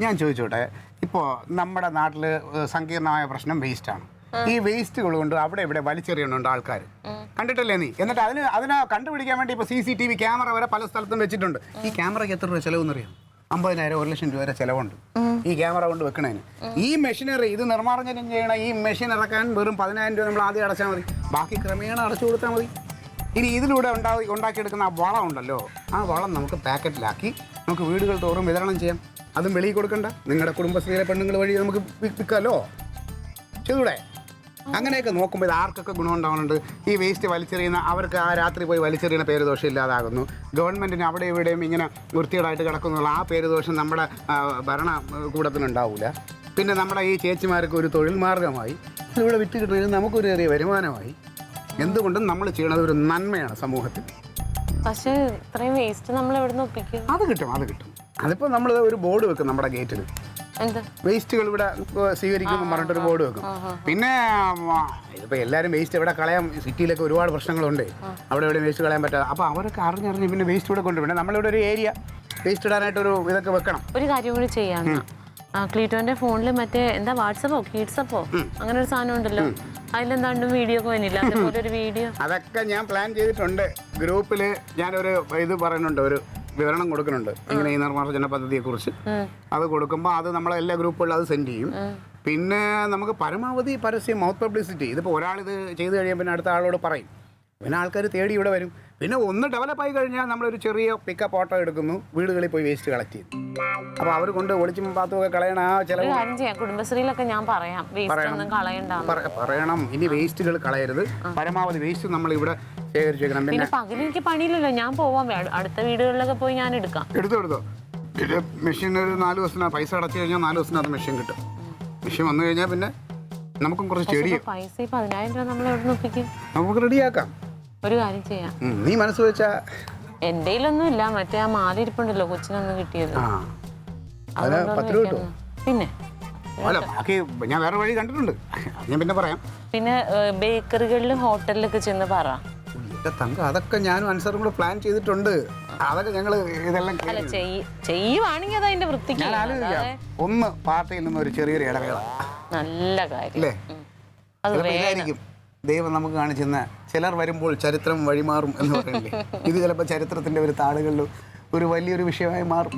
ഞാൻ ചോദിച്ചോട്ടെ, ഇപ്പോൾ നമ്മുടെ നാട്ടിൽ സങ്കീർണമായ പ്രശ്നം വേസ്റ്റാണ്. ഈ വേസ്റ്റുകൾ കൊണ്ട് അവിടെ ഇവിടെ വലിച്ചെറിയുന്നുണ്ട് ആൾക്കാർ, കണ്ടിട്ടല്ലേ നീ? എന്നിട്ട് അതിനെ കണ്ടുപിടിക്കാൻ വേണ്ടി ഇപ്പോൾ CCTV ക്യാമറ വരെ പല സ്ഥലത്തും വെച്ചിട്ടുണ്ട്. ഈ ക്യാമറയ്ക്ക് എത്ര രൂപ ചിലവെന്നറിയാം? 50,000 1 ലക്ഷം രൂപ വരെ ചിലവുണ്ട് ഈ ക്യാമറ കൊണ്ട് വെക്കണതിന്. ഈ മെഷീനറി, ഇത് നിർമ്മാർജ്ജനം ചെയ്യണ ഈ മെഷീൻ ഇറക്കാൻ വെറും 10,000 രൂപ നമ്മൾ ആദ്യം അടച്ചാൽ മതി, ബാക്കി ക്രമേണ അടച്ചു കൊടുത്താൽ മതി. ഇനി ഇതിലൂടെ ഉണ്ടാക്കിയെടുക്കുന്ന ആ വളം ഉണ്ടല്ലോ, ആ വളം നമുക്ക് പാക്കറ്റിലാക്കി നമുക്ക് വീടുകൾ തോറും വിതരണം ചെയ്യാം. അതും വെളിയിൽ കൊടുക്കണ്ട, നിങ്ങളുടെ കുടുംബശ്രീയിലെ പെണ്ണുങ്ങൾ വഴി നമുക്ക് വിൽക്കാമല്ലോ. ചെയ്തൂടെ? അങ്ങനെയൊക്കെ നോക്കുമ്പോൾ ഇത് ആർക്കൊക്കെ ഗുണമുണ്ടാവുന്നുണ്ട്? ഈ വേസ്റ്റ് വലിച്ചെറിയുന്ന അവർക്ക് ആ രാത്രി പോയി വലിച്ചെറിയുന്ന പേരുദോഷം ഇല്ലാതാകുന്നു. ഗവൺമെൻറ്റിന് അവിടെ ഇവിടെയും ഇങ്ങനെ വൃത്തികേടായിട്ട് കിടക്കുന്നുള്ള ആ പേരുദോഷം നമ്മുടെ ഭരണകൂടത്തിനുണ്ടാവില്ല. പിന്നെ നമ്മുടെ ഈ ചേച്ചിമാർക്ക് ഒരു തൊഴിൽ മാർഗമായി, ഇവിടെ വിറ്റ് കിട്ടുന്നത് നമുക്കൊരു ചെറിയ വരുമാനമായി. എന്തുകൊണ്ടും നമ്മൾ ചെയ്യണത് ഒരു നന്മയാണ് സമൂഹത്തിൽ. പക്ഷേ ഇത്രയും വേസ്റ്റ് നമ്മൾ എവിടെ നിന്ന് ഒപ്പിക്കും? അത് കിട്ടും. അതിപ്പോൾ നമ്മൾ ഒരു ബോർഡ് വെക്കും നമ്മുടെ ഗേറ്റിൽ, വേസ്റ്റുകൾ ഇവിടെ സ്വീകരിക്കുമെന്ന് പറഞ്ഞിട്ടൊരു ബോർഡ് വെക്കും. പിന്നെ ഇതിപ്പോൾ എല്ലാവരും വേസ്റ്റ് ഇവിടെ കളയാൻ, സിറ്റിയിലൊക്കെ ഒരുപാട് പ്രശ്നങ്ങളുണ്ട്, അവിടെ ഇവിടെ വേസ്റ്റ് കളയാൻ പറ്റാതെ. അപ്പോൾ അവരൊക്കെ അറിഞ്ഞറിഞ്ഞ് പിന്നെ വേസ്റ്റ് ഇവിടെ കൊണ്ടുപോയി നമ്മളിവിടെ ഒരു ഏരിയ വേസ്റ്റ് ഇടാനായിട്ടൊരു ഇതൊക്കെ വെക്കണം. ഒരു കാര്യം കൂടി ചെയ്യാം. ക്ലീറ്റോന്റെ ഫോണിൽ മറ്റേ എന്താ വാട്സപ്പോ കിഡ്സപ്പോ അങ്ങനെ ഒരു സാധനം ഉണ്ടല്ലോ, അതിലെന്താണ്ടും വീഡിയോ ഒക്കെ വന്നില്ല, അതുപോലെ ഒരു വീഡിയോ. അതൊക്കെ ഞാൻ പ്ലാൻ ചെയ്തിട്ടുണ്ട്. ഗ്രൂപ്പിൽ ഞാനൊരു ഇത് പറയുന്നുണ്ട്, ഒരു വിവരണം കൊടുക്കുന്നുണ്ട് ഇങ്ങനെ ഈ നിർമ്മാർജ്ജന പദ്ധതിയെക്കുറിച്ച്. അത് കൊടുക്കുമ്പോൾ അത് നമ്മളെ എല്ലാ ഗ്രൂപ്പുകളിലും അത് സെൻഡ് ചെയ്യും. പിന്നെ നമുക്ക് പരമാവധി പരസ്യം, മൗത്ത് പബ്ലിസിറ്റി. ഇതിപ്പോൾ ഒരാളിത് ചെയ്ത് കഴിയുമ്പോൾ പിന്നെ അടുത്ത ആളോട് പറയും, പിന്നെ ആൾക്കാർ തേടി ഇവിടെ വരും. പിന്നെ ഒന്ന് ഡെവലപ്പായി കഴിഞ്ഞാൽ നമ്മളൊരു ചെറിയ പിക്കപ്പ് ഓട്ടോ എടുക്കുന്നു, വീടുകളിൽ പോയി വേസ്റ്റ് കളക്ട് ചെയ്യും. അപ്പോൾ അവർ കൊണ്ട് ഒളിച്ചും പാത്തുമൊക്കെ കളയണ ആ ചില കുടുംബശ്രീയിലൊക്കെ ഞാൻ പറയണം, ഇനി വേസ്റ്റുകൾ കളയരുത്, പരമാവധി വേസ്റ്റ് നമ്മൾ ഇവിടെ ശേഖരിച്ചു വെക്കണം. പിന്നെ പകൽ എനിക്ക് പണിയില്ലല്ലോ, ഞാൻ പോവാം, അടുത്ത വീടുകളിലൊക്കെ പോയി ഞാൻ എടുക്കാം. എടുത്തോ. മെഷീൻ ഒരു 4 ദിവസത്തിനകത്ത് പൈസ അടച്ചു കഴിഞ്ഞാൽ 4 ദിവസത്തിനകത്ത് മെഷീൻ കിട്ടും. മെഷീൻ വന്നു കഴിഞ്ഞാൽ പിന്നെ നമുക്കും കുറച്ച് ചെടി പൈസ 10,000 രൂപ നമ്മൾ എവിടെ ഒപ്പിക്കും? നമുക്ക് റെഡിയാക്കാം. ഒരു കാര്യം ചെയ്യാം, നീ മനസ്സ് വെച്ചാ. എൻ്റെ കയ്യിലൊന്നും ഇല്ല, മറ്റേ ആ മാല ഇരിപ്പുണ്ടല്ലോ കൊച്ചിനൊന്നും കിട്ടിയത്, പിന്നെ ബാക്കി ഞാൻ വേറെ വഴി കണ്ടിട്ടുണ്ട്, ഞാൻ പിന്നെ പറയാം. പിന്നെ ബേക്കറികളിലും ഹോട്ടലിലൊക്കെ ചെന്ന് പറ. തങ്കം, അതൊക്കെ ഞാനും അനുസരണം കൂടെ പ്ലാൻ ചെയ്തിട്ടുണ്ട്. അതൊക്കെ ഞങ്ങൾ ഇതെല്ലാം ചെയ്യുവാണെങ്കിൽ അത് അതിന്റെ വൃത്തിക്ക് ഒന്ന് പാർട്ടിയിൽ നിന്ന് ഒരു ചെറിയൊരു ഇടവേള നല്ല കാര്യം അല്ലേ? അതായിരിക്കും ദൈവം നമുക്ക് കാണിച്ചെന്ന. ചിലർ വരുമ്പോൾ ചരിത്രം വഴിമാറും എന്ന് പറയില്ലേ, ഇത് ചിലപ്പോൾ ചരിത്രത്തിന്റെ ഒരു താളുകളിൽ ഒരു വലിയൊരു വിഷയമായി മാറും.